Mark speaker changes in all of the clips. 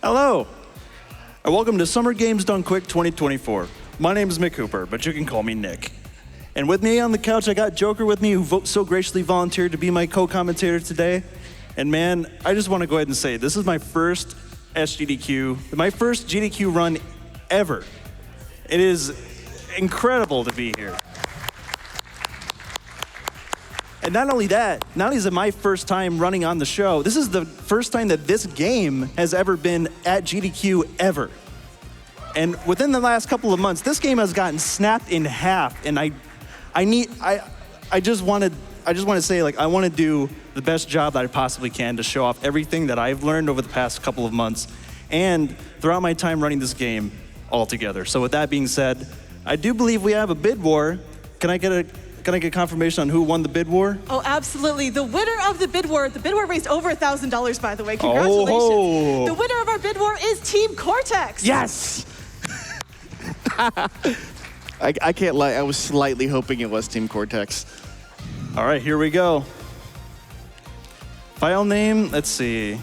Speaker 1: Hello, and welcome to Summer Games Done Quick 2024. My name is McHooper, but you can call me Nick. And with me on the couch, I got Joker with me, who so graciously volunteered to be my co-commentator today. And man, I just want to go ahead and say, this is my first SGDQ, my first GDQ run ever. It is incredible to be here. And not only is it my first time running on the show, this is the first time that this game has ever been at GDQ ever. And within the last couple of months, this game has gotten snapped in half. And I just want to say, like, I want to do the best job that I possibly can to show off everything that I've learned over the past couple of months and throughout my time running this game altogether. So with that being said, I do believe we have a bid war. Can I get confirmation on who won the bid war?
Speaker 2: Oh, absolutely. The winner of the bid war raised over $1,000, by the way. Congratulations.
Speaker 1: Oh.
Speaker 2: The winner of our bid war is Team Cortex.
Speaker 1: Yes!
Speaker 3: I can't lie, I was slightly hoping it was Team Cortex.
Speaker 1: All right, here we go. File name, let's see.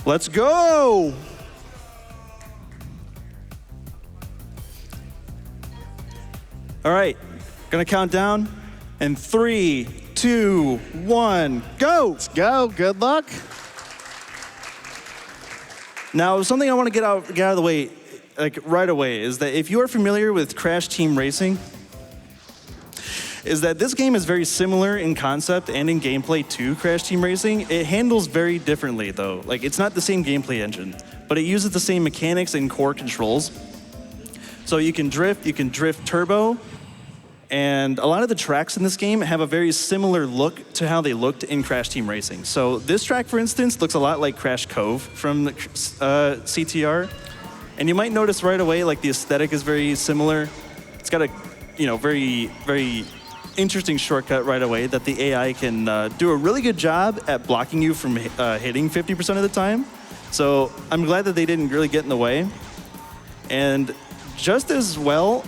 Speaker 1: Let's go! All right, gonna count down. And 3, 2, 1, go!
Speaker 3: Let's go, good luck.
Speaker 1: Now, something I want to get out of the way, like right away, is that if you are familiar with Crash Team Racing, is that this game is very similar in concept and in gameplay to Crash Team Racing. It handles very differently, though. Like, it's not the same gameplay engine, but it uses the same mechanics and core controls. So you can drift turbo, and a lot of the tracks in this game have a very similar look to how they looked in Crash Team Racing. So this track, for instance, looks a lot like Crash Cove from CTR. And you might notice right away, like, the aesthetic is very similar. It's got a, very, very interesting shortcut right away that the AI can do a really good job at blocking you from hitting 50% of the time. So I'm glad that they didn't really get in the way. And just as well,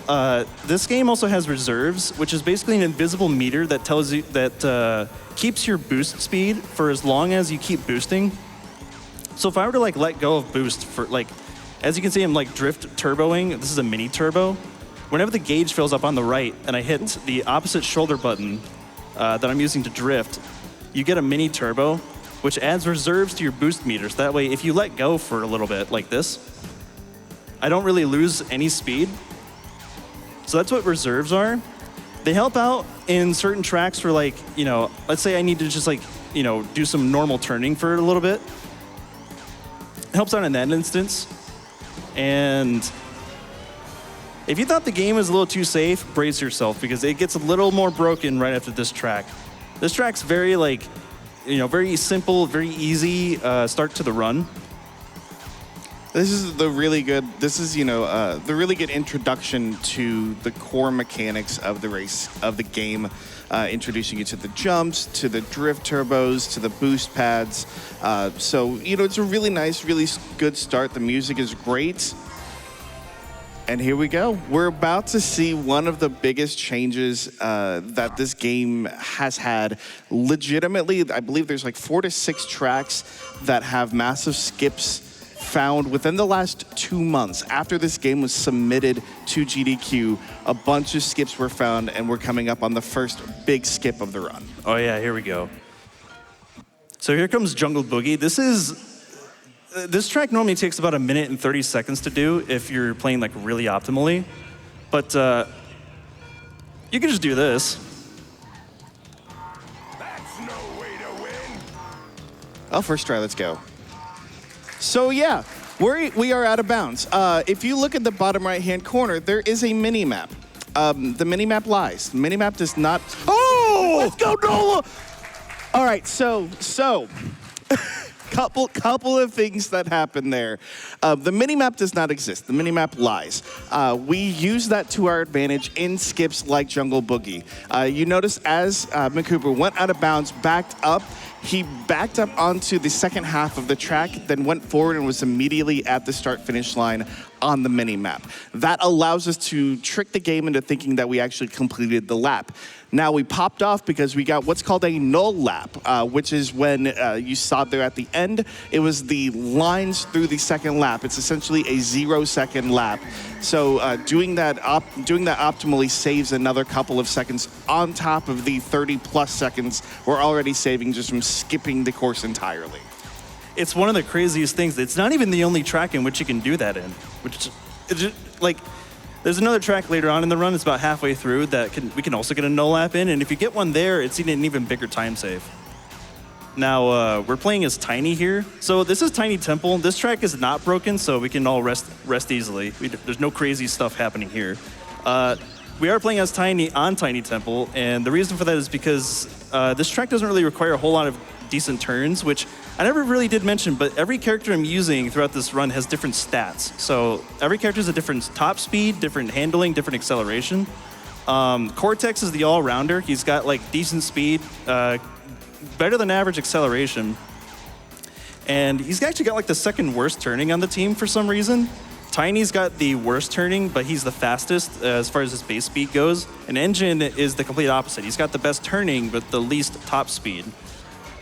Speaker 1: this game also has reserves, which is basically an invisible meter that tells you that keeps your boost speed for as long as you keep boosting. So if I were to let go of boost for as you can see, I'm drift turboing. This is a mini turbo. Whenever the gauge fills up on the right and I hit the opposite shoulder button that I'm using to drift, you get a mini turbo, which adds reserves to your boost meters. That way, if you let go for a little bit like this, I don't really lose any speed. So that's what reserves are. They help out in certain tracks for let's say I need to just do some normal turning for a little bit. It helps out in that instance. And if you thought the game was a little too safe, brace yourself, because it gets a little more broken right after this track. This track's very very simple, very easy start to the run.
Speaker 3: This is the really good introduction to the core mechanics of the race, of the game, introducing you to the jumps, to the drift turbos, to the boost pads. So it's a really nice, really good start. The music is great. And here we go. We're about to see one of the biggest changes that this game has had. Legitimately, I believe there's 4 to 6 tracks that have massive skips found within the last 2 months. After this game was submitted to GDQ, a bunch of skips were found, and we're coming up on the first big skip of the run.
Speaker 1: Oh yeah, here we go. So here comes Jungle Boogie. This track normally takes about 1 minute and 30 seconds to do if you're playing really optimally, but you can just do this.
Speaker 4: That's no way to win.
Speaker 3: Oh, first try, let's go. So yeah, we are out of bounds. If you look at the bottom right-hand corner, there is a mini-map. The mini-map lies. The mini-map does not... Oh! Let's go, Nola! All right, so couple of things that happen there. The minimap does not exist. The minimap lies. We use that to our advantage in skips like Jungle Boogie. You notice as McHooper went out of bounds, backed up, he backed up onto the second half of the track, then went forward and was immediately at the start-finish line on the mini-map. That allows us to trick the game into thinking that we actually completed the lap. Now we popped off because we got what's called a null lap, which is when you saw there at the end, it was the lines through the second lap. It's essentially a 0-second lap. So doing that optimally saves another couple of seconds on top of the 30+ seconds we're already saving just from skipping the course entirely.
Speaker 1: It's one of the craziest things. It's not even the only track in which you can do that in, which is just, like, there's another track later on in the run. It's about halfway through that we can also get a null lap in, and if you get one there, it's an even bigger time save. Now we're playing as Tiny here, so this is Tiny Temple. This track is not broken, so we can all rest easily. There's no crazy stuff happening here. We are playing as Tiny on Tiny Temple, and the reason for that is because this track doesn't really require a whole lot of decent turns, which I never really did mention, but every character I'm using throughout this run has different stats. So every character has a different top speed, different handling, different acceleration. Cortex is the all-rounder. He's got like decent speed, better than average acceleration. And he's actually got like the second worst turning on the team for some reason. Tiny's got the worst turning, but he's the fastest as far as his base speed goes. And Engine is the complete opposite. He's got the best turning, but the least top speed.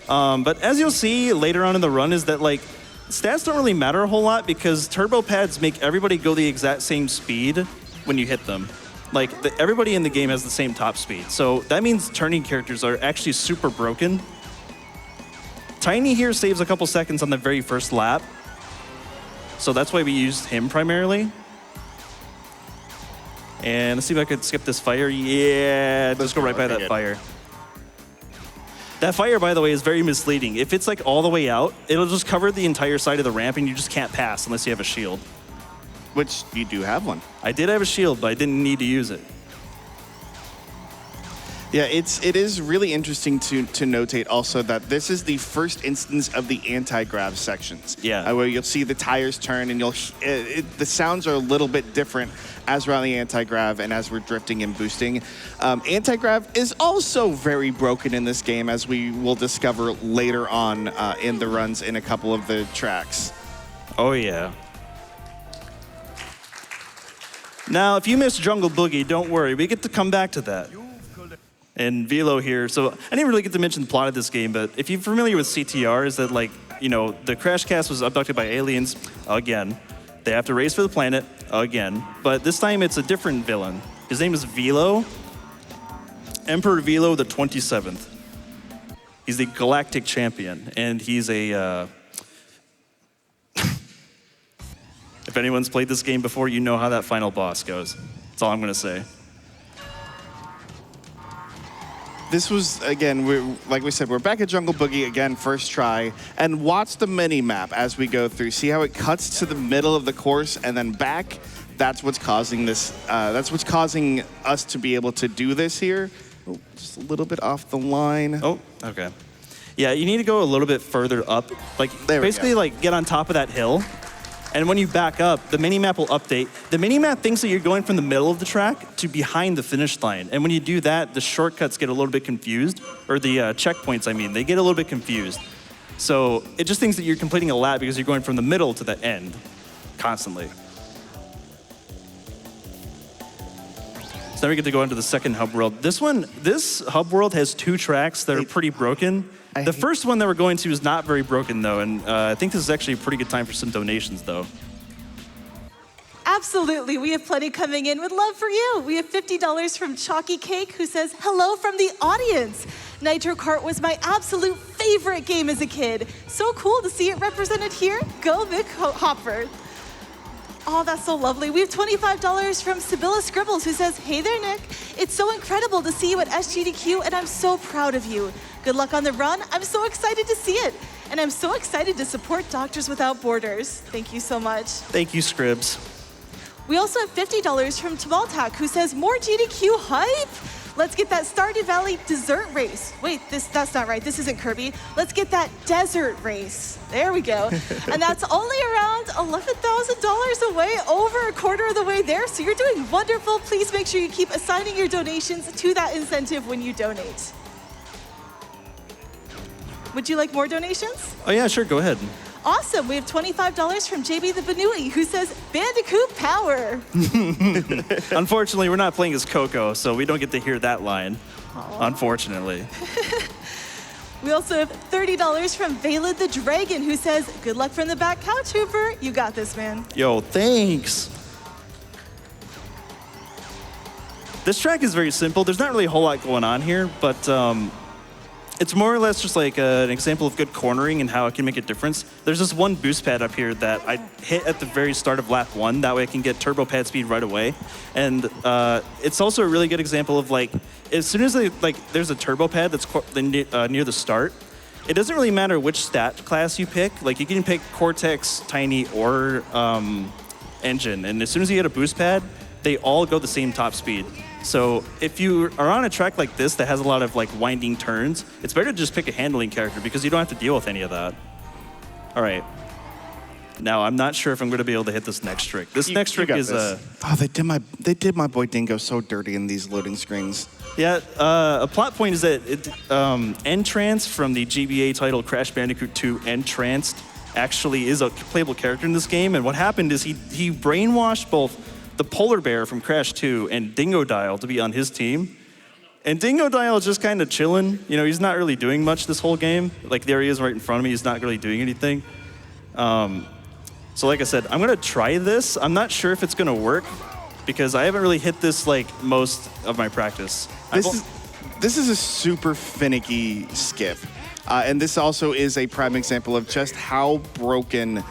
Speaker 1: But as you'll see later on in the run is that like stats don't really matter a whole lot because turbo pads make everybody go the exact same speed when you hit them. Like everybody in the game has the same top speed. So that means turning characters are actually super broken. Tiny here saves a couple seconds on the very first lap. So that's why we used him primarily. And let's see if I could skip this fire. Yeah, just go right by that fire. That fire, by the way, is very misleading. If it's like all the way out, it'll just cover the entire side of the ramp and you just can't pass unless you have a shield.
Speaker 3: Which you do have one.
Speaker 1: I did have a shield, but I didn't need to use it.
Speaker 3: Yeah, it is really interesting to notate also that this is the first instance of the anti-grav sections.
Speaker 1: Yeah.
Speaker 3: Where you'll see the tires turn and the sounds are a little bit different as we're on the anti-grav and as we're drifting and boosting. Anti-grav is also very broken in this game, as we will discover later on in the runs in a couple of the tracks.
Speaker 1: Oh, yeah. Now, if you missed Jungle Boogie, don't worry. We get to come back to that. And Velo here. So I didn't really get to mention the plot of this game, but if you're familiar with CTR, is that like, you know, the Crash Cast was abducted by aliens again. They have to race for the planet again. But this time it's a different villain. His name is Velo. Emperor Velo the 27th. He's the galactic champion, and he's a... If anyone's played this game before, you know how that final boss goes. That's all I'm going to say.
Speaker 3: This was, again, like we said, we're back at Jungle Boogie again, first try, and watch the mini-map as we go through. See how it cuts to the middle of the course and then back? That's what's causing this, that's what's causing us to be able to do this here. Oh, just a little bit off the line.
Speaker 1: Oh, okay. Yeah, you need to go a little bit further up. Like, basically, like, get on top of that hill. And when you back up, the mini-map will update. The mini-map thinks that you're going from the middle of the track to behind the finish line. And when you do that, the shortcuts get a little bit confused. Or the checkpoints, I mean, they get a little bit confused. So it just thinks that you're completing a lap because you're going from the middle to the end constantly. So now we get to go into the second hub world. This hub world has two tracks that are pretty broken. The first one that we're going to is not very broken, though, and I think this is actually a pretty good time for some donations, though.
Speaker 2: Absolutely. We have plenty coming in with love for you. We have $50 from Chalky Cake, who says, hello from the audience. Nitro Kart was my absolute favorite game as a kid. So cool to see it represented here. Go McHooper. Oh, that's so lovely. We have $25 from Sibylla Scribbles, who says, hey there, Nick. It's so incredible to see you at SGDQ, and I'm so proud of you. Good luck on the run. I'm so excited to see it. And I'm so excited to support Doctors Without Borders. Thank you so much.
Speaker 1: Thank you, Scribs.
Speaker 2: We also have $50 from Tamaltak, who says, more GDQ hype. Let's get that Stardew Valley dessert race. Wait, that's not right. This isn't Kirby. Let's get that desert race. There we go. And that's only around $11,000 away, over a quarter of the way there. So you're doing wonderful. Please make sure you keep assigning your donations to that incentive when you donate. Would you like more donations?
Speaker 1: Oh, yeah, sure. Go ahead.
Speaker 2: Awesome. We have $25 from JB the Banui, who says, Bandicoot power.
Speaker 1: Unfortunately, we're not playing as Coco, so we don't get to hear that line. Unfortunately.
Speaker 2: We also have $30 from Valid the Dragon, who says, good luck from the back couch, Hooper. You got this, man.
Speaker 1: Yo, thanks. This track is very simple. There's not really a whole lot going on here, but it's more or less just like an example of good cornering and how it can make a difference. There's this one boost pad up here that I hit at the very start of lap 1. That way I can get turbo pad speed right away. And it's also a really good example of like, as soon as there's a turbo pad that's near the start, it doesn't really matter which stat class you pick. Like you can pick Cortex, Tiny, or Engine. And as soon as you get a boost pad, they all go the same top speed. So if you are on a track like this that has a lot of like winding turns, it's better to just pick a handling character because you don't have to deal with any of that. All right. Now I'm not sure if I'm going to be able to hit this next trick. This next trick is
Speaker 3: Oh, they did my boy Dingo so dirty in these loading screens.
Speaker 1: yeah. A plot point is that Entranced from the GBA title Crash Bandicoot 2 Entranced actually is a playable character in this game. And what happened is he brainwashed both the polar bear from Crash 2 and Dingo Dial to be on his team. And Dingo Dial is just kind of chilling. You know, he's not really doing much this whole game. Like there he is right in front of me. He's not really doing anything. So like I said, I'm gonna try this. I'm not sure if it's gonna work because I haven't really hit this like most of my practice.
Speaker 3: This is a super finicky skip. And this also is a prime example of just how broken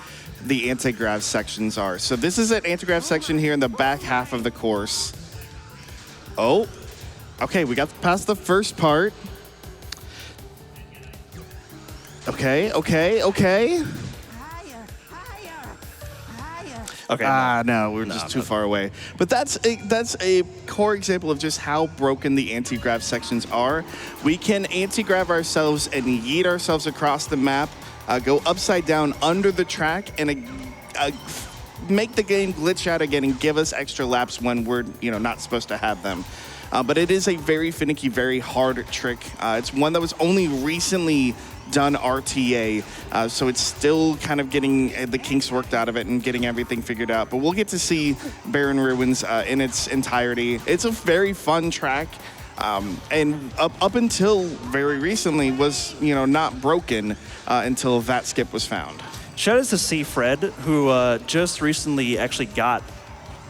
Speaker 3: the anti-grav sections are. So this is an anti-grav section here in the back half of the course. Oh, okay, we got past the first part. Okay.
Speaker 1: Okay.
Speaker 3: No, we're just too far away. But that's a core example of just how broken the anti-grav sections are. We can anti-grav ourselves and yeet ourselves across the map, go upside down under the track, and make the game glitch out again and give us extra laps when we're not supposed to have them. But it is a very finicky, very hard trick. It's one that was only recently done RTA, so it's still kind of getting the kinks worked out of it and getting everything figured out. But we'll get to see Barren Ruins in its entirety. It's a very fun track. And up until very recently was not broken until that skip was found.
Speaker 1: Shout out to C. Fred, who just recently actually got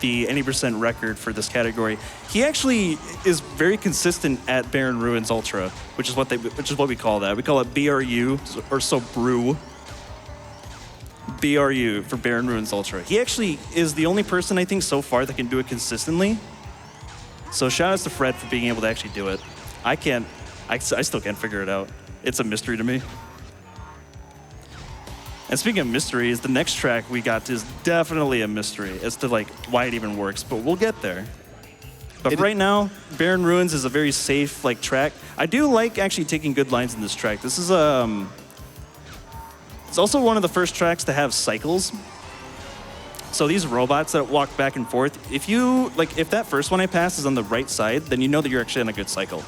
Speaker 1: the any % record for this category. He actually is very consistent at Barren Ruins Ultra, which is what we call that. We call it BRU, or so brew. BRU for Barren Ruins Ultra. He actually is the only person I think so far that can do it consistently. So shout out to Fred for being able to actually do it. I still can't figure it out. It's a mystery to me. And speaking of mysteries, the next track we got is definitely a mystery as to like why it even works, but we'll get there. But right now, Barren Ruins is a very safe like track. I do like actually taking good lines in this track. This is it's also one of the first tracks to have cycles. So these robots that walk back and forth, if that first one I pass is on the right side, then you know that you're actually on a good cycle.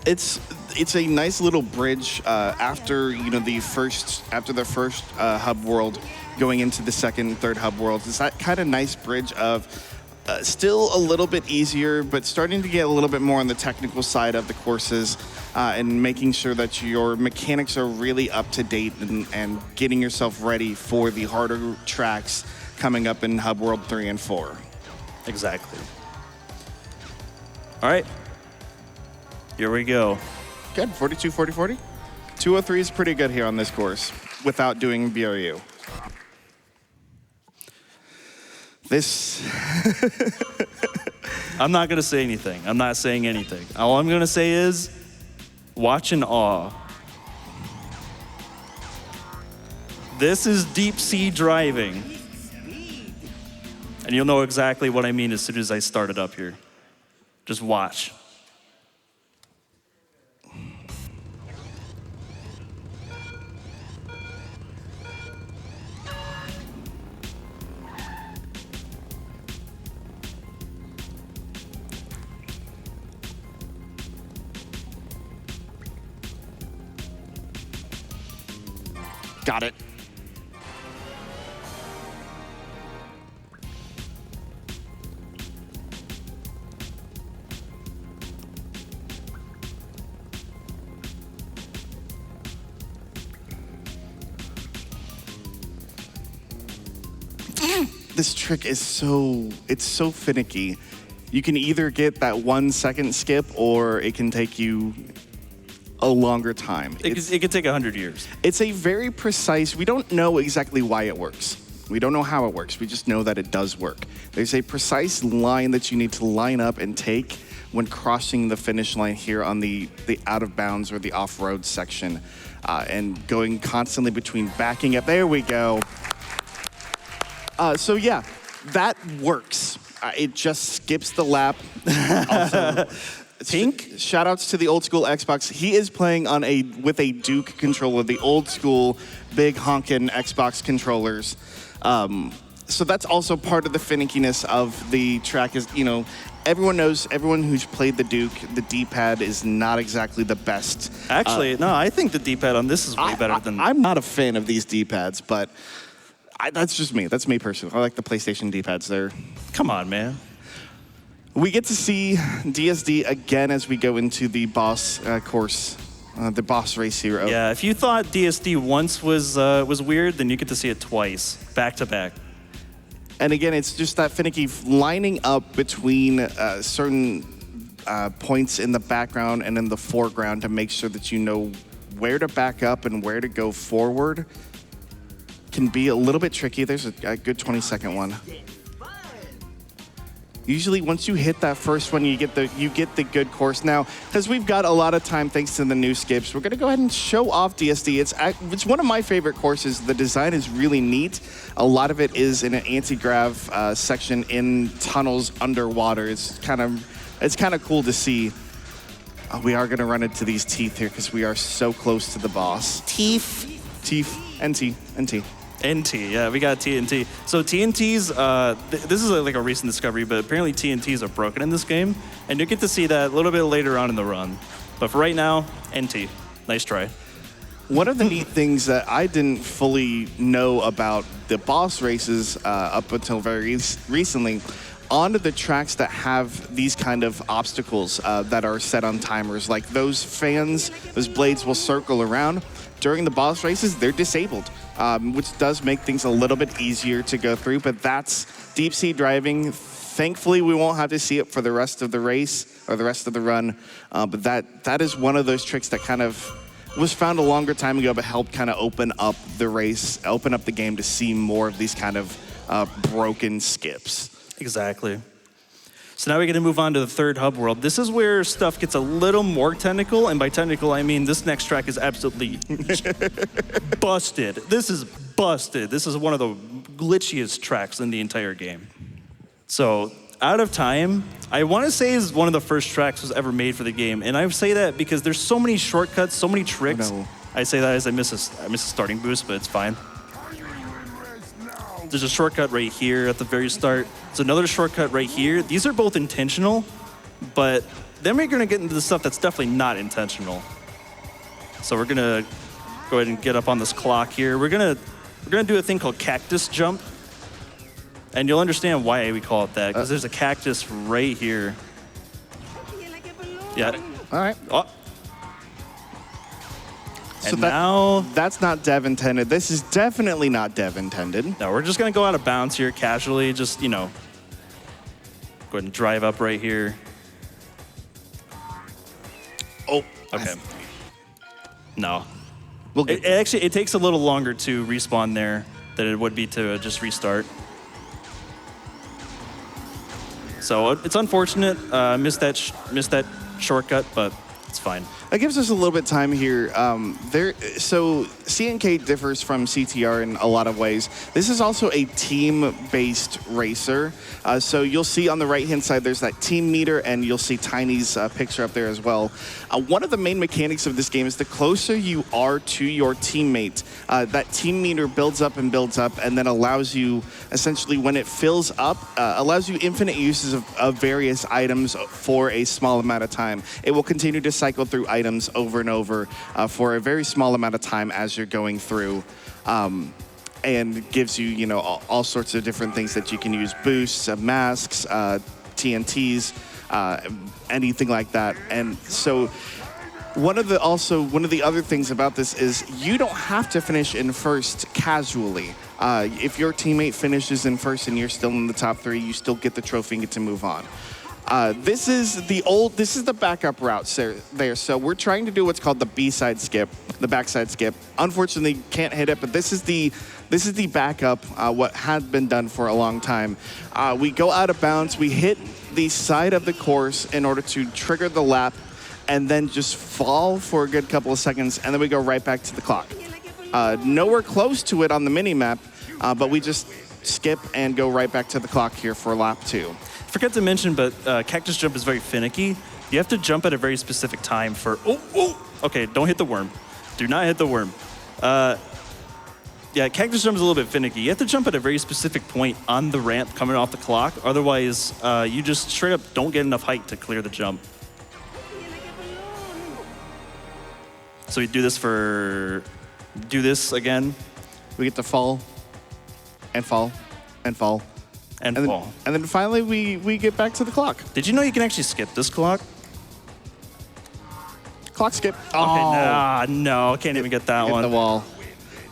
Speaker 3: It's a nice little bridge after the first hub world, going into the second and third hub worlds. It's that kind of nice bridge of still a little bit easier, but starting to get a little bit more on the technical side of the courses, and making sure that your mechanics are really up to date and getting yourself ready for the harder tracks coming up in hub world 3 and 4.
Speaker 1: Exactly. All right. Here we go.
Speaker 3: Good, 42, 40, 40. 203 is pretty good here on this course without doing BRU. This...
Speaker 1: I'm not going to say anything. I'm not saying anything. All I'm going to say is watch in awe. This is deep sea driving. And you'll know exactly what I mean as soon as I start it up here. Just watch.
Speaker 3: Got it. This trick is it's so finicky. You can either get that 1 second skip or it can take you a longer time.
Speaker 1: It could take 100 years.
Speaker 3: It's a very precise, we don't know exactly why it works. We don't know how it works, we just know that it does work. There's a precise line that you need to line up and take when crossing the finish line here on the out of bounds or the off-road section. And going constantly between backing up, there we go. So yeah, that works. It just skips the lap. Also,
Speaker 1: Pink?
Speaker 3: Shout outs to the old school Xbox. He is playing with a Duke controller, the old school big honkin' Xbox controllers. So that's also part of the finickiness of the track is, everyone who's played the Duke, the D-pad is not exactly the best.
Speaker 1: Actually, no, I think the D-pad on this is way better than...
Speaker 3: I'm not a fan of these D-pads, but that's just me. That's me personally. I like the PlayStation D-pads there.
Speaker 1: Come on, man.
Speaker 3: We get to see DSD again as we go into the boss course, the boss race here.
Speaker 1: Yeah, if you thought DSD once was weird, then you get to see it twice, back to back.
Speaker 3: And again, it's just that finicky lining up between certain points in the background and in the foreground to make sure that you know where to back up and where to go forward. Can be a little bit tricky. There's a good 20-second one. Usually, once you hit that first one, you get the good course. Now, because we've got a lot of time thanks to the new skips, we're gonna go ahead and show off DSD. It's one of my favorite courses. The design is really neat. A lot of it is in an anti-grav section in tunnels underwater. It's kind of cool to see. We are gonna run into these teeth here because we are so close to the boss. Teeth, NT.
Speaker 1: NT, yeah, we got TNT. So TNTs, this is like a recent discovery, but apparently TNTs are broken in this game, and you get to see that a little bit later on in the run. But for right now, NT. Nice try.
Speaker 3: One of the neat things that I didn't fully know about the boss races up until very recently, onto the tracks that have these kind of obstacles that are set on timers, like those fans, those blades will circle around. During the boss races, they're disabled, which does make things a little bit easier to go through, but that's deep sea driving. Thankfully, we won't have to see it for the rest of the race or the rest of the run, but that is one of those tricks that kind of was found a longer time ago, but helped kind of open up the race, open up the game to see more of these kind of broken skips.
Speaker 1: Exactly. So now we're going to move on to the third hub world. This is where stuff gets a little more technical, and by technical, I mean this next track is absolutely busted. This is busted. This is one of the glitchiest tracks in the entire game. So, Out of Time, I want to say is one of the first tracks was ever made for the game, and I say that because there's so many shortcuts, so many tricks.
Speaker 3: Oh, no.
Speaker 1: I say that as I miss a starting boost, but it's fine. There's a shortcut right here at the very start. There's another shortcut right here. These are both intentional, but then we're gonna get into the stuff that's definitely not intentional. So we're gonna go ahead and get up on this clock here. We're gonna do a thing called cactus jump. And you'll understand why we call it that, because there's a cactus right here. Yeah.
Speaker 3: All right.
Speaker 1: Oh.
Speaker 3: So
Speaker 1: And now,
Speaker 3: that's not dev intended. This is definitely not dev intended.
Speaker 1: no, we're just gonna go out of bounds here casually, just, go ahead and drive up right here.
Speaker 3: Oh,
Speaker 1: Okay. No.
Speaker 3: We'll get
Speaker 1: It takes a little longer to respawn there than it would be to just restart. So it's unfortunate, missed that shortcut, but it's fine.
Speaker 3: That gives us a little bit of time here. So CNK differs from CTR in a lot of ways. This is also a team-based racer. So you'll see on the right-hand side, there's that team meter, and you'll see Tiny's picture up there as well. One of the main mechanics of this game is the closer you are to your teammate, that team meter builds up, and then allows you, essentially, when it fills up, allows you infinite uses of various items for a small amount of time. It will continue to cycle through items over and over for a very small amount of time as you're going through. and gives you, all sorts of different things that you can use: boosts, masks, TNTs, anything like that. And so one of the other things about this is you don't have to finish in first casually. If your teammate finishes in first and you're still in the top 3, you still get the trophy and get to move on. This is the backup route there. So we're trying to do what's called the B-side skip, the backside skip. Unfortunately, can't hit it, but this is the backup, what had been done for a long time. We go out of bounds, we hit the side of the course in order to trigger the lap, and then just fall for a good couple of seconds, and then we go right back to the clock. Nowhere close to it on the mini-map, but we just skip and go right back to the clock here for lap 2.
Speaker 1: Forgot to mention, but cactus jump is very finicky. You have to jump at a very specific time for... Okay, don't hit the worm. Do not hit the worm. Yeah, cactus jump is a little bit finicky. You have to jump at a very specific point on the ramp coming off the clock. Otherwise, you just straight up don't get enough height to clear the jump. So we do this again.
Speaker 3: We get to fall and fall and fall.
Speaker 1: And fall.
Speaker 3: And then finally, we get back to the clock.
Speaker 1: Did you know you can actually skip this clock?
Speaker 3: Clock skip.
Speaker 1: Okay, no, can't even get that
Speaker 3: Hit
Speaker 1: one.
Speaker 3: the wall.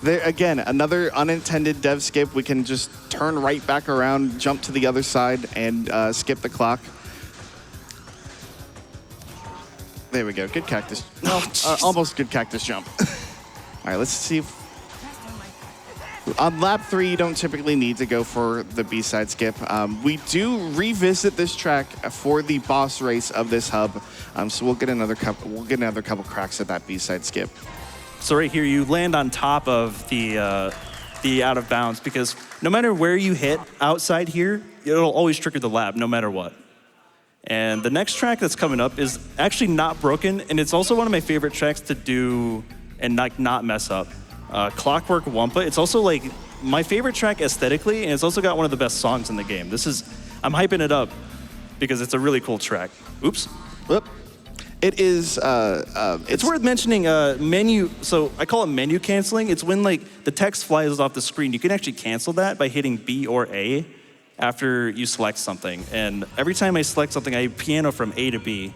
Speaker 3: There again, another unintended dev skip. We can just turn right back around, jump to the other side, and skip the clock. There we go. Good cactus. No, almost good cactus jump. All right, let's see if... On lap 3, you don't typically need to go for the B-side skip. We do revisit this track for the boss race of this hub, so we'll get another couple cracks at that B-side skip.
Speaker 1: So right here, you land on top of the out of bounds, because no matter where you hit outside here, it'll always trigger the lab, no matter what. And the next track that's coming up is actually not broken, and it's also one of my favorite tracks to do and not mess up. Clockwork Wampa. It's also like my favorite track aesthetically, and it's also got one of the best songs in the game. I'm hyping it up because it's a really cool track. Oops.
Speaker 3: Whoop. It is.
Speaker 1: It's worth mentioning menu. So I call it menu canceling. It's when like the text flies off the screen. You can actually cancel that by hitting B or A after you select something. And every time I select something, I piano from A to B.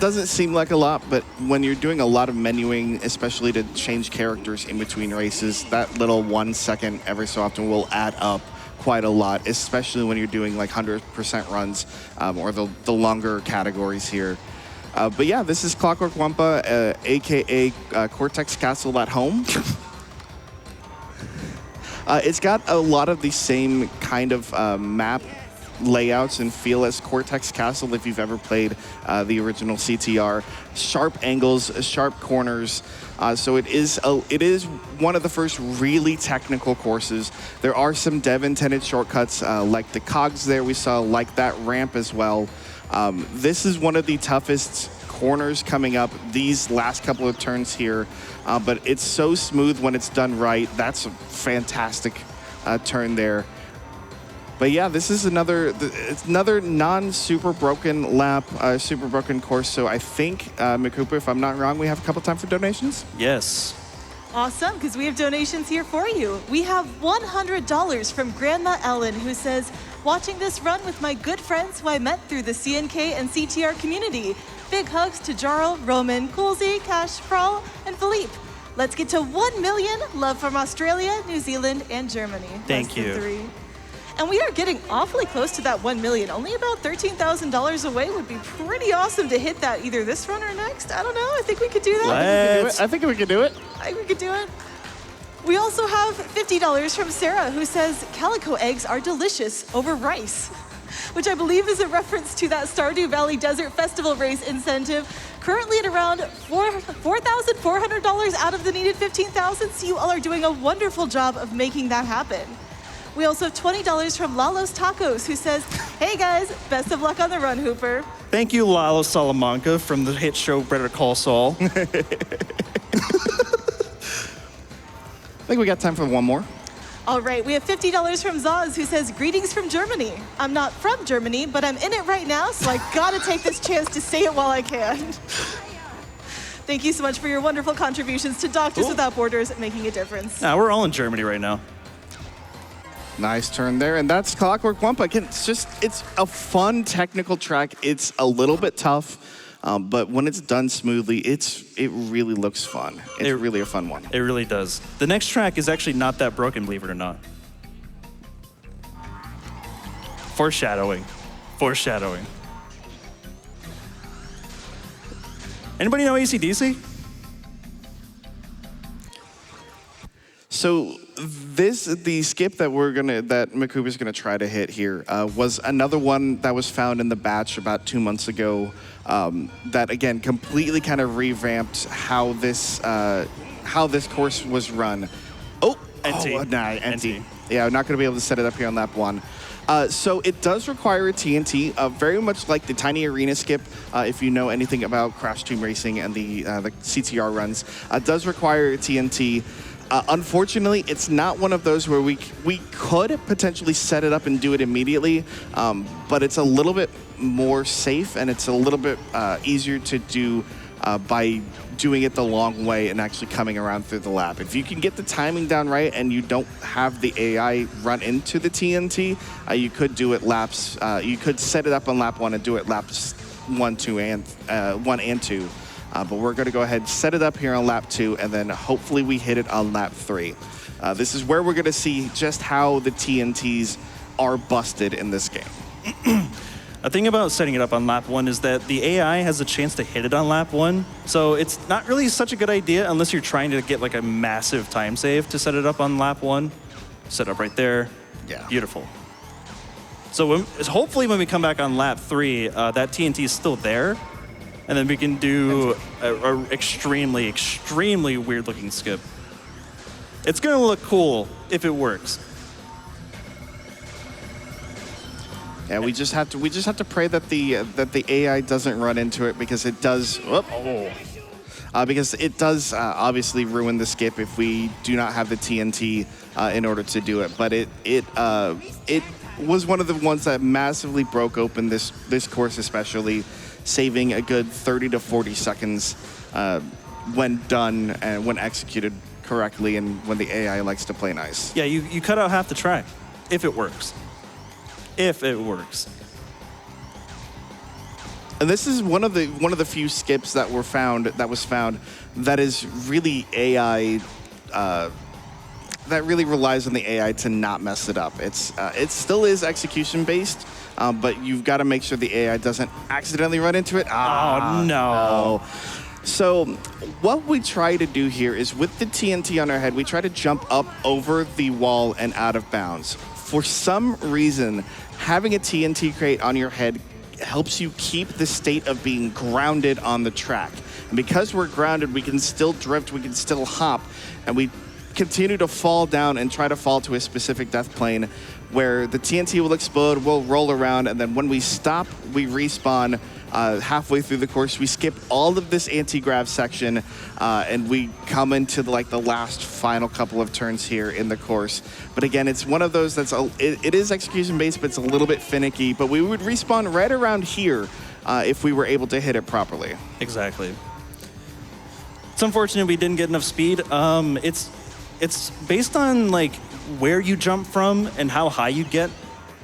Speaker 3: Doesn't seem like a lot, but when you're doing a lot of menuing, especially to change characters in between races, that little 1 second every so often will add up quite a lot, especially when you're doing like 100% runs or the longer categories here. But yeah, this is Clockwork Wampa, aka Cortex Castle at Home. It's got a lot of the same kind of map layouts and feel as Cortex Castle if you've ever played the original CTR. Sharp angles, sharp corners. So it is one of the first really technical courses. There are some dev-intended shortcuts like the cogs there we saw, like that ramp as well. This is one of the toughest corners coming up, these last couple of turns here. But it's so smooth when it's done right. That's a fantastic turn there. But yeah, this is another non-super broken lap, super broken course. So I think, McHooper, if I'm not wrong, we have a couple time for donations?
Speaker 1: Yes.
Speaker 2: Awesome, because we have donations here for you. We have $100 from Grandma Ellen, who says, watching this run with my good friends who I met through the CNK and CTR community. Big hugs to Jarl, Roman, Coolsey, Cash, Prawl, and Philippe. Let's get to 1 million. Love from Australia, New Zealand, and Germany.
Speaker 1: Thank you.
Speaker 2: 3. And we are getting awfully close to that 1 million. Only about $13,000 away. Would be pretty awesome to hit that either this run or next. I don't know. I think we could do that.
Speaker 3: I think we could do it.
Speaker 2: I think we could do it. We also have $50 from Sarah, who says calico eggs are delicious over rice, which I believe is a reference to that Stardew Valley Desert Festival race incentive, currently at around $4,400 out of the needed $15,000. So you all are doing a wonderful job of making that happen. We also have $20 from Lalo's Tacos, who says, hey guys, best of luck on the run, Hooper.
Speaker 1: Thank you, Lalo Salamanca from the hit show Better Call Saul.
Speaker 3: I think we got time for one more.
Speaker 2: All right, we have $50 from Zaz, who says, greetings from Germany. I'm not from Germany, but I'm in it right now, so I gotta take this chance to say it while I can. Thank you so much for your wonderful contributions to Doctors Without Borders, making a difference.
Speaker 1: Nah, we're all in Germany right now.
Speaker 3: Nice turn there, and that's Clockwork Wumpa. Again, it's a fun technical track. It's a little bit tough, but when it's done smoothly, it really looks fun. It's really a fun one.
Speaker 1: It really does. The next track is actually not that broken, believe it or not. Foreshadowing. Foreshadowing. Anybody know AC/DC?
Speaker 3: So the skip that McHooper's gonna try to hit here was another one that was found in the batch about 2 months ago. That again completely kind of revamped how this course was run. NT. Yeah, I'm not gonna be able to set it up here on lap 1. So it does require a TNT, very much like the Tiny Arena skip, if you know anything about Crash Team Racing and the CTR runs. It does require a TNT. Unfortunately, it's not one of those where we could potentially set it up and do it immediately, but it's a little bit more safe and it's a little bit easier to do by doing it the long way and actually coming around through the lap. If you can get the timing down right and you don't have the AI run into the TNT, you could do it laps. You could set it up on lap 1 and do it laps 1 and 2. But we're going to go ahead and set it up here on lap 2, and then hopefully we hit it on lap 3. This is where we're going to see just how the TNTs are busted in this game.
Speaker 1: The thing about setting it up on lap 1 is that the AI has a chance to hit it on lap 1, so it's not really such a good idea unless you're trying to get like a massive time save to set it up on lap 1. Set up right there.
Speaker 3: Yeah.
Speaker 1: Beautiful. So hopefully when we come back on lap 3, that TNT is still there, and then we can do a extremely, extremely weird looking skip. It's gonna look cool if it works.
Speaker 3: Yeah, we just have to pray that the AI doesn't run into it, because it does. Because it does obviously ruin the skip if we do not have the TNT in order to do it. But it was one of the ones that massively broke open this course, especially saving a good 30 to 40 seconds when done and when executed correctly, and when the AI likes to play nice.
Speaker 1: Yeah, you cut out half the track if it works. If it works.
Speaker 3: And this is one of the few skips that was found that is really AI that really relies on the AI to not mess it up. It still is execution based, but you've got to make sure the AI doesn't accidentally run into it.
Speaker 1: Oh no.
Speaker 3: So what we try to do here is, with the TNT on our head, we try to jump up over the wall and out of bounds. For some reason, having a TNT crate on your head helps you keep the state of being grounded on the track. And because we're grounded, we can still drift, we can still hop, and we continue to fall down and try to fall to a specific death plane where the TNT will explode, we'll roll around, and then when we stop, we respawn halfway through the course. We skip all of this anti-grav section, and we come into the last final couple of turns here in the course. But again, it's one of those it is execution based, but it's a little bit finicky. But we would respawn right around here if we were able to hit it properly.
Speaker 1: Exactly. It's unfortunate we didn't get enough speed. It's based on like where you jump from and how high you get.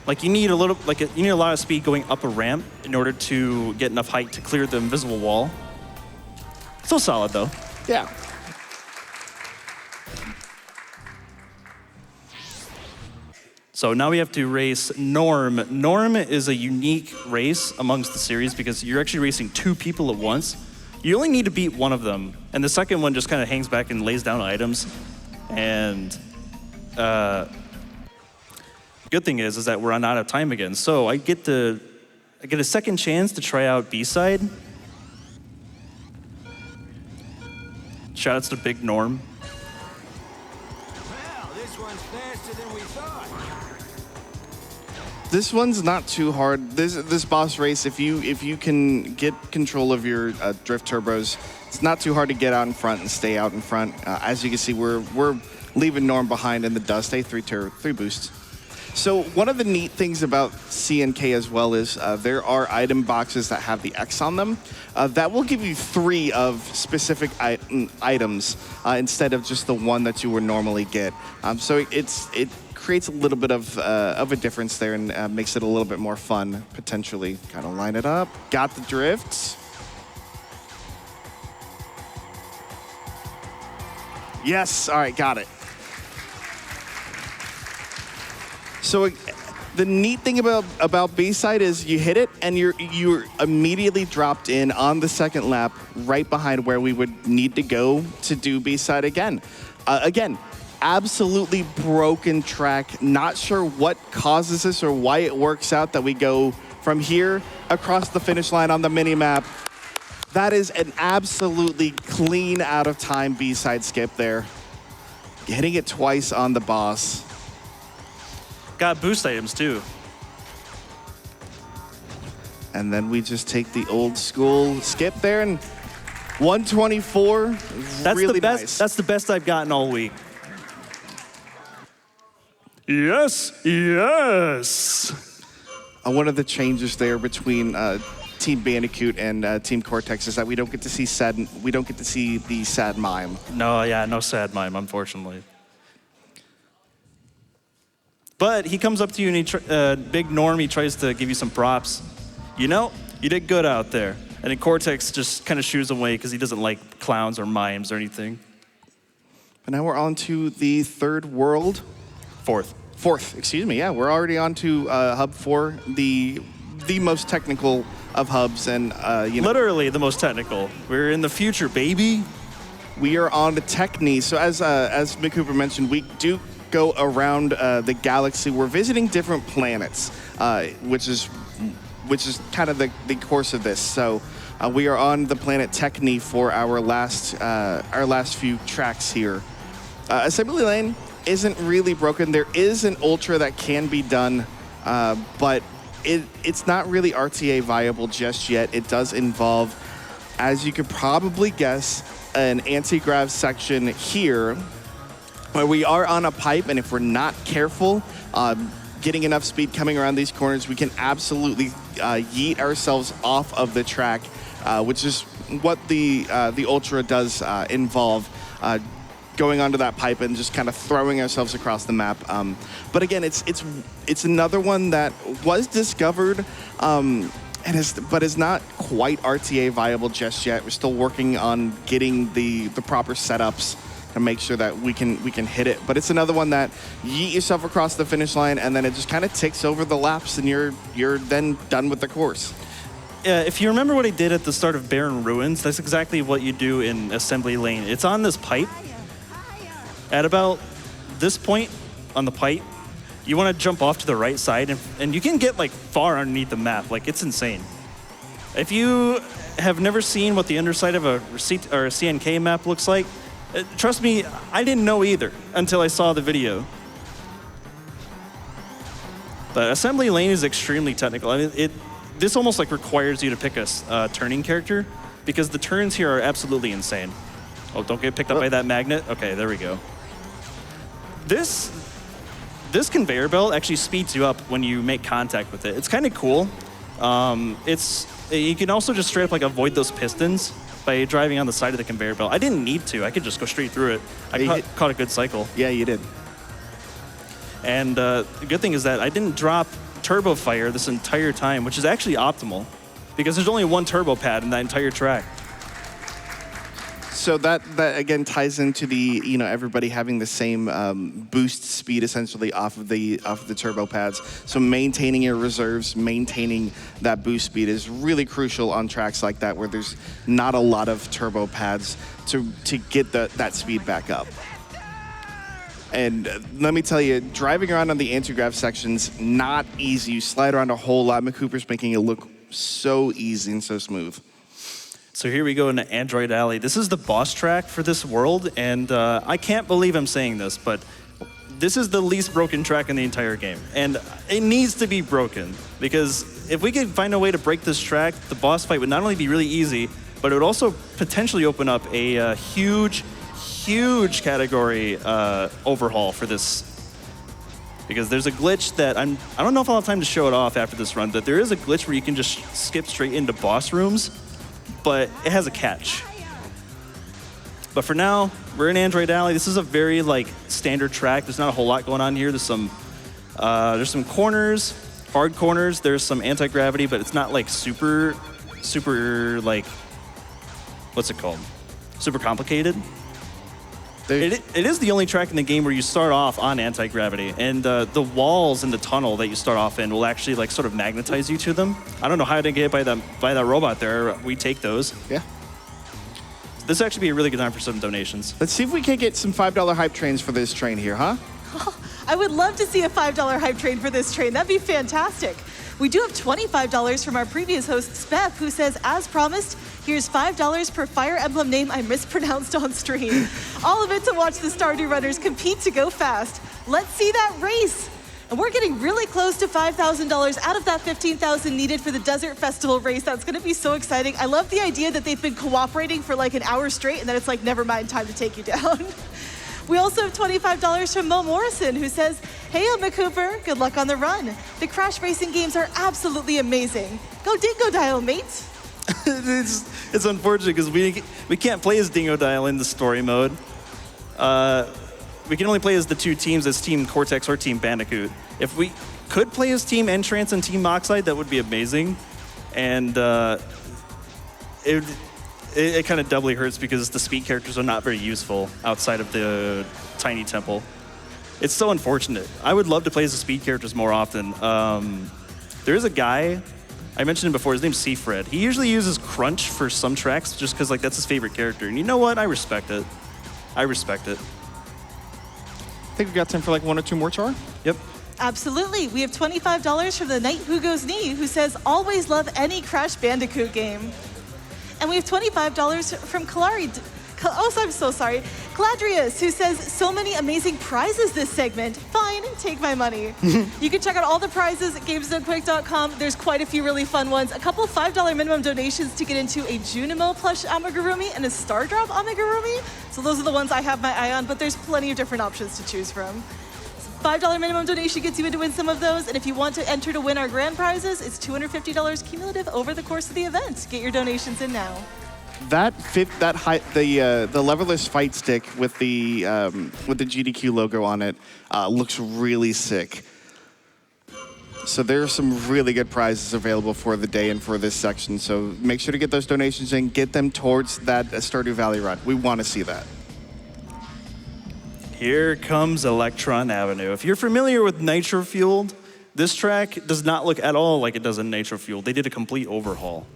Speaker 1: Like you need a lot of speed going up a ramp in order to get enough height to clear the invisible wall. Still solid though.
Speaker 3: Yeah.
Speaker 1: So now we have to race Norm. Norm is a unique race amongst the series because you're actually racing 2 people at once. You only need to beat one of them, and the second one just kind of hangs back and lays down items. And good thing is that we're out of time again. So I get a second chance to try out B-side. Shoutouts to Big Norm.
Speaker 4: Well, this one's faster than we thought.
Speaker 3: This one's not too hard. This boss race, if you can get control of your drift turbos, it's not too hard to get out in front and stay out in front. As you can see, we're leaving Norm behind in the dust. 3 boosts. So one of the neat things about CNK as well is there are item boxes that have the X on them. That will give you 3 of specific items instead of just the one that you would normally get. So it creates a little bit of a difference there and makes it a little bit more fun, potentially. Kind of line it up. Got the drifts. Yes, all right, got it. So the neat thing about B-side is you hit it and you're immediately dropped in on the second lap right behind where we would need to go to do B-side again. Again, absolutely broken track. Not sure what causes this or why it works out that we go from here across the finish line on the mini-map. That is an absolutely clean out of time B-side skip there. Hitting it twice on the boss.
Speaker 1: Got boost items too.
Speaker 3: And then we just take the old school skip there and 124.
Speaker 1: That's
Speaker 3: really
Speaker 1: the best.
Speaker 3: nice.
Speaker 1: That's the best I've gotten all week. Yes, yes.
Speaker 3: One of the changes there between Team Bandicoot and Team Cortex is that we don't get to see the sad mime.
Speaker 1: No, yeah, no sad mime, unfortunately. But he comes up to you and big normie tries to give you some props. You know, you did good out there. And then Cortex just kind of shoos away because he doesn't like clowns or mimes or anything.
Speaker 3: But now we're on to the third world. Fourth, excuse me. Yeah, we're already on to Hub 4, the most technical of hubs, and you know,
Speaker 1: literally the most technical. We're in the future, baby.
Speaker 3: We are on the Techni. So as McHooper mentioned, we do go around the galaxy. We're visiting different planets, which is kind of the course of this. So we are on the planet Techni for our last few tracks here. Assembly lane isn't really broken. There is an ultra that can be done, but it's not really RTA viable just yet. It does involve, as you could probably guess, an anti-grav section here, where we are on a pipe, and if we're not careful, getting enough speed coming around these corners, we can absolutely yeet ourselves off of the track, which is what the Ultra does involve. Going onto that pipe and just kind of throwing ourselves across the map. But again, it's another one that was discovered but is not quite RTA viable just yet. We're still working on getting the proper setups to make sure that we can hit it. But it's another one that you yeet yourself across the finish line and then it just kind of takes over the laps and you're then done with the course.
Speaker 1: If you remember what he did at the start of Barren Ruins, that's exactly what you do in Assembly Lane. It's on this pipe. At about this point on the pipe, you want to jump off to the right side, and you can get like far underneath the map. Like, it's insane. If you have never seen what the underside of a CNK map looks like, trust me, I didn't know either until I saw the video. But Assembly Lane is extremely technical. I mean, this almost like requires you to pick a turning character because the turns here are absolutely insane. Oh, don't get picked up by that magnet. Okay, there we go. This conveyor belt actually speeds you up when you make contact with it. It's kind of cool. You can also just straight up like avoid those pistons by driving on the side of the conveyor belt. I didn't need to. I could just go straight through it. I caught a good cycle.
Speaker 3: Yeah, you did.
Speaker 1: And the good thing is that I didn't drop turbo fire this entire time, which is actually optimal because there's only one turbo pad in that entire track.
Speaker 3: So that again ties into the everybody having the same boost speed essentially off of the turbo pads. So maintaining your reserves, maintaining that boost speed is really crucial on tracks like that where there's not a lot of turbo pads to get that speed back up. And let me tell you, driving around on the anti-grav section's not easy. You slide around a whole lot. McHooper's making it look so easy and so smooth.
Speaker 1: So here we go into Android Alley. This is the boss track for this world, and I can't believe I'm saying this, but this is the least broken track in the entire game. And it needs to be broken, because if we could find a way to break this track, the boss fight would not only be really easy, but it would also potentially open up a huge category overhaul for this Because there's a glitch that I don't know if I'll have time to show it off after this run, but there is a glitch where you can just skip straight into boss rooms, but it has a catch. But for now, we're in Android Alley. This is a very standard track. There's not a whole lot going on here. There's some corners, hard corners. There's some anti-gravity, but it's not super what's it called? Super complicated. It is the only track in the game where you start off on anti-gravity, and the walls in the tunnel that you start off in will actually sort of magnetize you to them. I don't know how to get hit by that robot there. We take those.
Speaker 3: Yeah.
Speaker 1: This would actually be a really good time for some donations.
Speaker 3: Let's see if we can get some $5 hype trains for this train here, huh?
Speaker 2: I would love to see a $5 hype train for this train. That'd be fantastic. We do have $25 from our previous host, Speff, who says, as promised, here's $5 per Fire Emblem name I mispronounced on stream. All of it to watch the Stardew Runners compete to go fast. Let's see that race. And we're getting really close to $5,000 out of that $15,000 needed for the Desert Festival race. That's gonna be so exciting. I love the idea that they've been cooperating for an hour straight and then it's never mind, time to take you down. We also have $25 from Mo Morrison, who says, hey, McHooper, good luck on the run. The Crash Racing games are absolutely amazing. Go Dingo Dial, mate.
Speaker 1: It's unfortunate because we can't play as Dingo Dial in the story mode. We can only play as the two teams, as Team Cortex or Team Bandicoot. If we could play as Team Entrance and Team Moxide, that would be amazing. And it kind of doubly hurts because the speed characters are not very useful outside of the tiny temple. It's so unfortunate. I would love to play as the speed characters more often. There is a guy, I mentioned him before, his name's Seafred. He usually uses Crunch for some tracks just because that's his favorite character. And you know what? I respect it. I respect it.
Speaker 3: I think we got time for one or two more, Char?
Speaker 1: Yep.
Speaker 2: Absolutely. We have $25 from the Knight Who Goes Knee, who says, always love any Crash Bandicoot game. And we have $25 from I'm so sorry. Cladrius, who says, so many amazing prizes this segment. Fine, take my money. You can check out all the prizes at GamesDoneQuick.com. There's quite a few really fun ones. A couple $5 minimum donations to get into a Junimo plush Amigurumi and a Stardrop Amigurumi. So those are the ones I have my eye on, but there's plenty of different options to choose from. $5 minimum donation gets you in to win some of those, and if you want to enter to win our grand prizes, it's $250 cumulative over the course of the event. Get your donations in now.
Speaker 3: The leverless fight stick with the GDQ logo on it looks really sick. So there are some really good prizes available for the day and for this section. So make sure to get those donations in, get them towards that Stardew Valley run. We want to see that.
Speaker 1: Here comes Electron Avenue. If you're familiar with Nitro Fueled, this track does not look at all like it does in Nitro Fueled. They did a complete overhaul.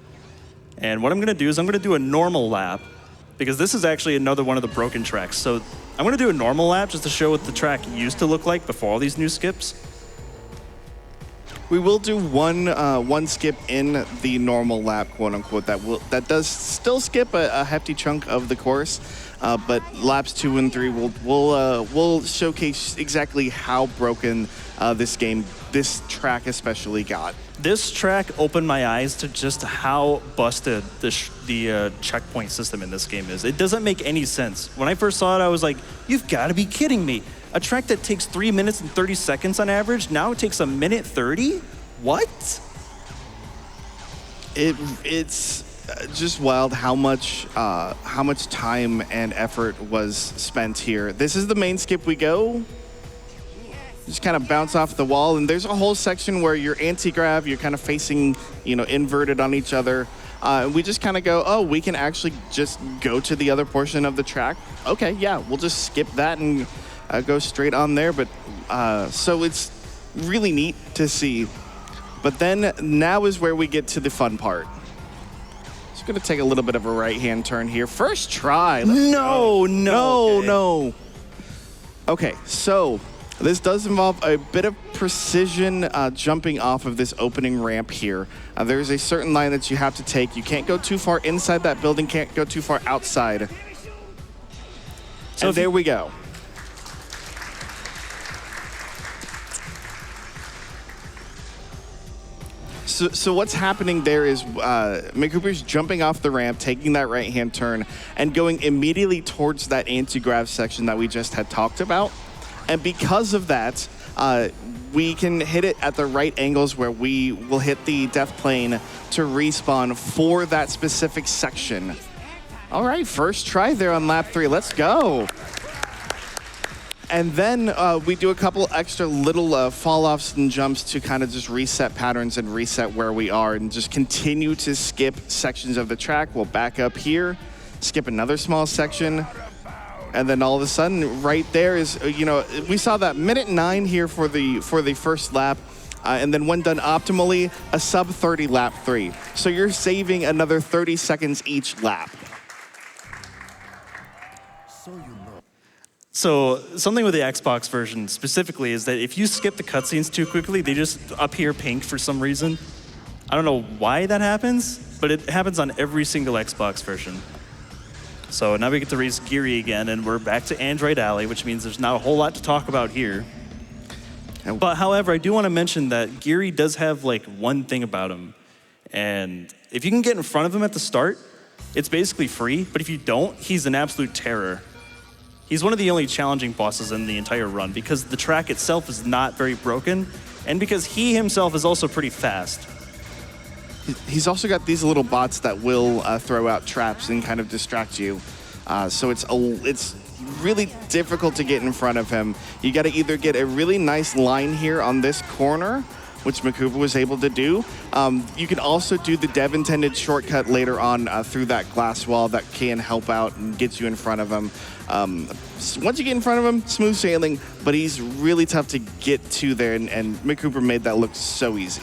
Speaker 1: And what I'm gonna do is I'm gonna do a normal lap, because this is actually another one of the broken tracks. So I'm gonna do a normal lap just to show what the track used to look like before all these new skips.
Speaker 3: We will do one skip in the normal lap, quote unquote. That does still skip a hefty chunk of the course, but laps 2 and 3 will showcase exactly how broken this track especially got.
Speaker 1: This track opened my eyes to just how busted the checkpoint system in this game is. It doesn't make any sense. When I first saw it, I was like, you've got to be kidding me. A track that takes 3 minutes and 30 seconds on average, now it takes 1 minute 30? What?
Speaker 3: It's just wild how much time and effort was spent here. This is the main skip we go. Just kind of bounce off the wall, and there's a whole section where you're anti-grav, you're kind of facing, inverted on each other. We just kind of go, oh, we can actually just go to the other portion of the track. Okay, yeah, we'll just skip that and go straight on there. But so it's really neat to see. But then now is where we get to the fun part. Just gonna take a little bit of a right-hand turn here. First try. No. Okay, so this does involve a bit of precision jumping off of this opening ramp here. There's a certain line that you have to take. You can't go too far inside that building, can't go too far outside. So there we go. So what's happening there is McHooper's jumping off the ramp, taking that right-hand turn, and going immediately towards that anti-grav section that we just had talked about. And because of that, we can hit it at the right angles where we will hit the death plane to respawn for that specific section. All right, first try there on lap 3. Let's go. And then we do a couple extra little fall-offs and jumps to kind of just reset patterns and reset where we are and just continue to skip sections of the track. We'll back up here, skip another small section, and then all of a sudden right there is, we saw that minute 9 here for the first lap. And then when done optimally, a sub 30 lap 3. So you're saving another 30 seconds each lap.
Speaker 1: So something with the Xbox version specifically is that if you skip the cutscenes too quickly, they just appear pink for some reason. I don't know why that happens, but it happens on every single Xbox version. So now we get to race Geary again, and we're back to Android Alley, which means there's not a whole lot to talk about here. But however, I do want to mention that Geary does have like one thing about him. And if you can get in front of him at the start, it's basically free. But if you don't, he's an absolute terror. He's one of the only challenging bosses in the entire run because the track itself is not very broken, and because he himself is also pretty fast.
Speaker 3: He's also got these little bots that will throw out traps and kind of distract you. So it's really difficult to get in front of him. You got to either get a really nice line here on this corner, which McHooper was able to do. You can also do the dev-intended shortcut later on through that glass wall that can help out and get you in front of him. Once you get in front of him, smooth sailing, but he's really tough to get to there, and McHooper made that look so easy.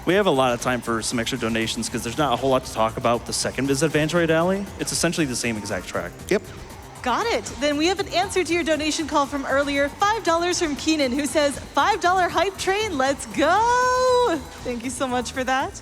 Speaker 1: We have a lot of time for some extra donations because there's not a whole lot to talk about with the second visit of Android Alley. It's essentially the same exact track.
Speaker 3: Yep.
Speaker 2: Got it. Then we have an answer to your donation call from earlier. $5 from Keenan, who says, $5 hype train, let's go. Thank you so much for that.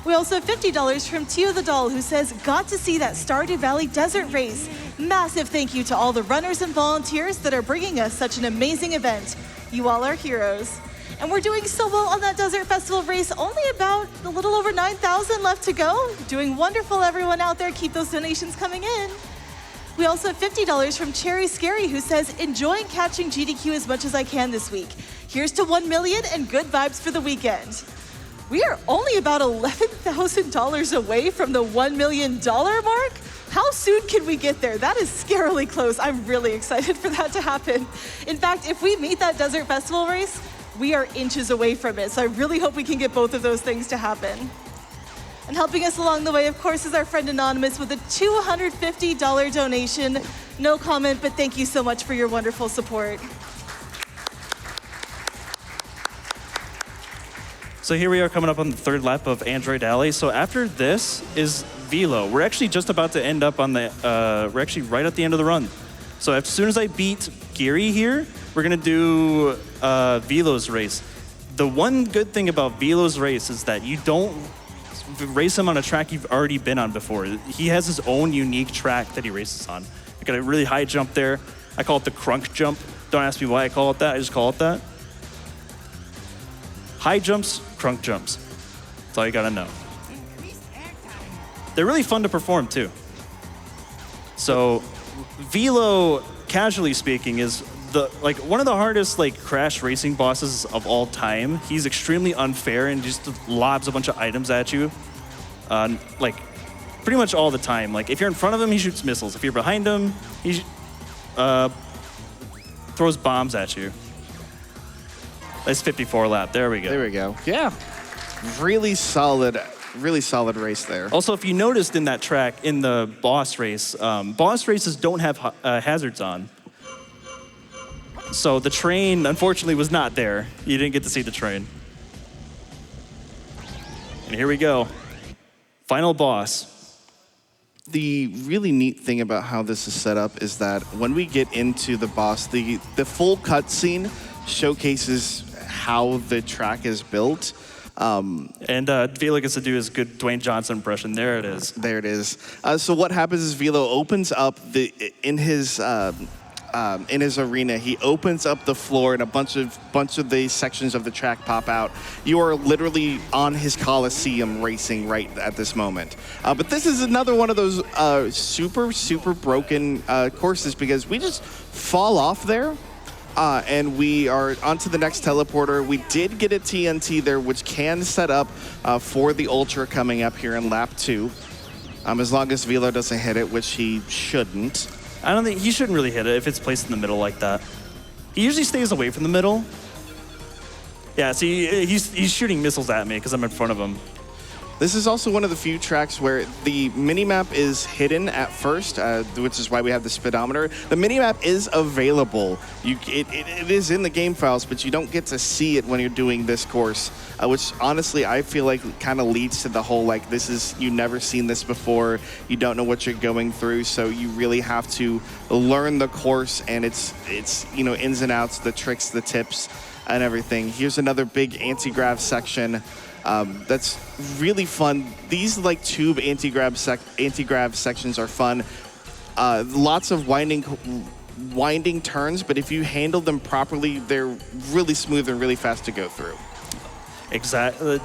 Speaker 2: We also have $50 from Tio the Doll, who says, got to see that Stardew Valley desert race. Massive thank you to all the runners and volunteers that are bringing us such an amazing event. You all are heroes. And we're doing so well on that Desert Festival race, only about a little over 9,000 left to go. Doing wonderful, everyone out there. Keep those donations coming in. We also have $50 from Cherry Scary, who says, enjoying catching GDQ as much as I can this week. Here's to 1 million and good vibes for the weekend. We are only about $11,000 away from the $1 million mark. How soon can we get there? That is scarily close. I'm really excited for that to happen. In fact, if we meet that Desert Festival race, we are inches away from it. So I really hope we can get both of those things to happen. And helping us along the way, of course, is our friend Anonymous with a $250 donation. No comment, but thank you so much for your wonderful support.
Speaker 1: So here we are coming up on the third lap of Android Alley. So after this is Velo. We're actually just about to end up on the, we're actually right at the end of the run. So as soon as I beat Geary here, we're gonna do Velo's race. The one good thing about Velo's race is that you don't race him on a track you've already been on before. He has his own unique track that he races on. I got a really high jump there. I call it the crunk jump. Don't ask me why I call it that, I just call it that. High jumps, crunk jumps. That's all you gotta know. They're really fun to perform too. So Velo, casually speaking, is one of the hardest crash racing bosses of all time. He's extremely unfair and just lobs a bunch of items at you, pretty much all the time. Like if you're in front of him, he shoots missiles. If you're behind him, he throws bombs at you. That's 54 lap. There we go.
Speaker 3: There we go. Yeah, really solid race there.
Speaker 1: Also, if you noticed in that track, in the boss race, boss races don't have hazards on. So the train, unfortunately, was not there. You didn't get to see the train. And here we go. Final boss.
Speaker 3: The really neat thing about how this is set up is that when we get into the boss, the full cutscene showcases how the track is built.
Speaker 1: And Velo gets to do his good Dwayne Johnson impression. There it is.
Speaker 3: There it is. So what happens is Velo opens up in his arena. He opens up the floor, and a bunch of the sections of the track pop out. You are literally on his Coliseum racing right at this moment. But this is another one of those super broken courses because we just fall off there. And we are onto the next teleporter. We did get a TNT there, which can set up for the Ultra coming up here in lap 2. As long as Velo doesn't hit it, which he shouldn't.
Speaker 1: I don't think he shouldn't really hit it if it's placed in the middle like that. He usually stays away from the middle. Yeah, see, he's shooting missiles at me because I'm in front of him.
Speaker 3: This is also one of the few tracks where the minimap is hidden at first, which is why we have the speedometer. The minimap is available. It is in the game files, but you don't get to see it when you're doing this course, which honestly I feel like kind of leads to the whole, like, you've never seen this before, you don't know what you're going through, so you really have to learn the course and its ins and outs, the tricks, the tips, and everything. Here's another big anti-grav section. That's really fun. These like tube anti-grav sections are fun. Lots of winding turns, but if you handle them properly, they're really smooth and really fast to go through.
Speaker 1: Exactly.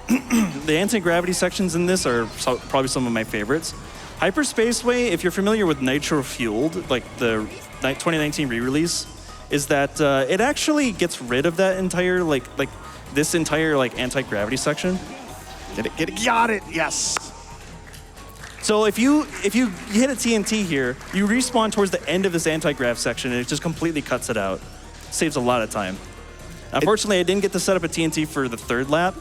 Speaker 1: The anti-gravity sections in this are probably some of my favorites. Hyperspaceway, if you're familiar with Nitro Fueled, like the 2019 re-release, is that it actually gets rid of that entire this entire anti-gravity section.
Speaker 3: Get it, got it, yes.
Speaker 1: So if you hit a TNT here, you respawn towards the end of this anti-grav section and it just completely cuts it out. Saves a lot of time. Unfortunately, I didn't get to set up a TNT for the 3rd lap,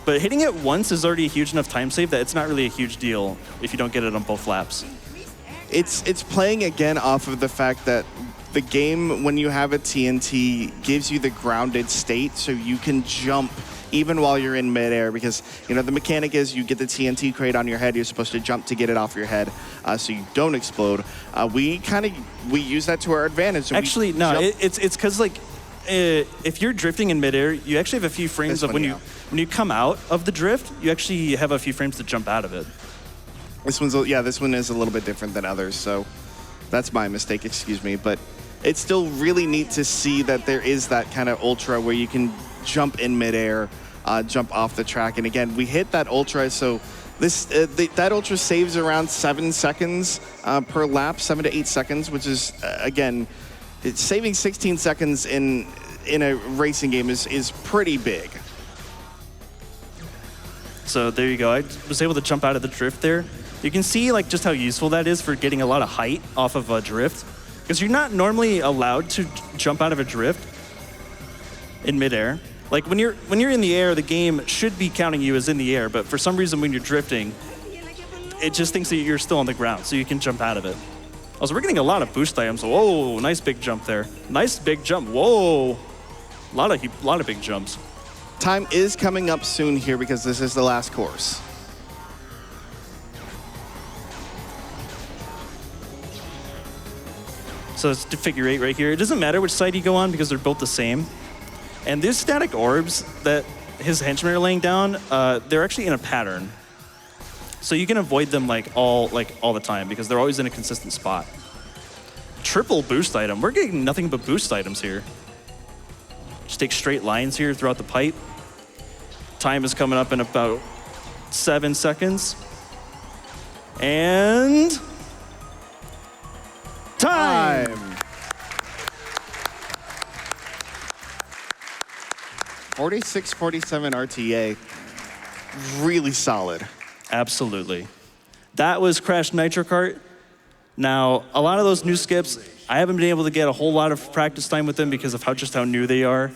Speaker 1: but hitting it once is already a huge enough time save that it's not really a huge deal if you don't get it on both laps.
Speaker 3: It's playing again off of the fact that the game, when you have a TNT, gives you the grounded state so you can jump even while you're in midair, because the mechanic is you get the TNT crate on your head, you're supposed to jump to get it off your head so you don't explode. We use that to our advantage.
Speaker 1: Actually, no, it's because if you're drifting in midair, you actually have a few frames of when you come out of the drift, you actually have a few frames to jump out of it.
Speaker 3: This one is a little bit different than others, so that's my mistake, excuse me, but it's still really neat to see that there is that kind of ultra where you can jump in midair, jump off the track. And again, we hit that ultra, so that ultra saves around 7 seconds per lap, 7 to 8 seconds, which is, again, it's saving 16 seconds in a racing game is pretty big.
Speaker 1: So there you go. I was able to jump out of the drift there. You can see just how useful that is for getting a lot of height off of a drift. Because you're not normally allowed to jump out of a drift in midair. Like when you're in the air, the game should be counting you as in the air, but for some reason when you're drifting, it just thinks that you're still on the ground, so you can jump out of it. Also, we're getting a lot of boost items. Whoa, nice big jump there. Nice big jump. Whoa, a lot of big jumps.
Speaker 3: Time is coming up soon here because this is the last course.
Speaker 1: So it's to figure 8 right here. It doesn't matter which side you go on because they're both the same. And these static orbs that his henchmen are laying down, they're actually in a pattern. So you can avoid them all the time because they're always in a consistent spot. Triple boost item. We're getting nothing but boost items here. Just take straight lines here throughout the pipe. Time is coming up in about 7 seconds. And time!
Speaker 3: 46-47 RTA. Really solid.
Speaker 1: Absolutely. That was Crash Nitro Kart. Now, a lot of those new skips, I haven't been able to get a whole lot of practice time with them because of just how new they are.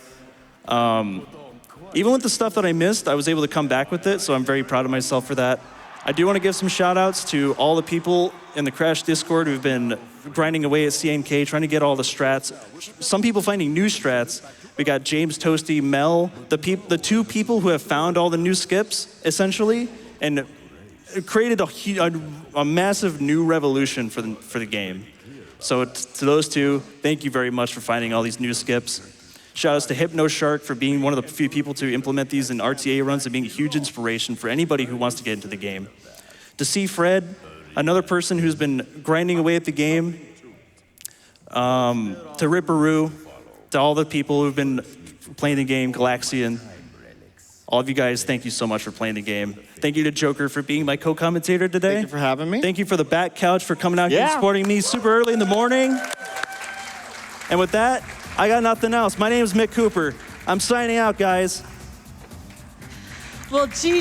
Speaker 1: Even with the stuff that I missed, I was able to come back with it, so I'm very proud of myself for that. I do want to give some shout outs to all the people in the Crash Discord who've been grinding away at CMK, trying to get all the strats. Some people finding new strats. We got James, Toasty, Mel, the 2 people who have found all the new skips, essentially, and created a massive new revolution for the game. So to those 2, thank you very much for finding all these new skips. Shout outs to HypnoShark for being one of the few people to implement these in RTA runs and being a huge inspiration for anybody who wants to get into the game. To see Fred, another person who's been grinding away at the game. To Ripperoo, to all the people who've been playing the game, Galaxian. All of you guys, thank you so much for playing the game. Thank you to Joker for being my co-commentator today.
Speaker 3: Thank you for having me.
Speaker 1: Thank you for the back couch for coming out here and supporting me super early in the morning. And with that, I got nothing else. My name is McHooper. I'm signing out, guys.
Speaker 2: Well, gee.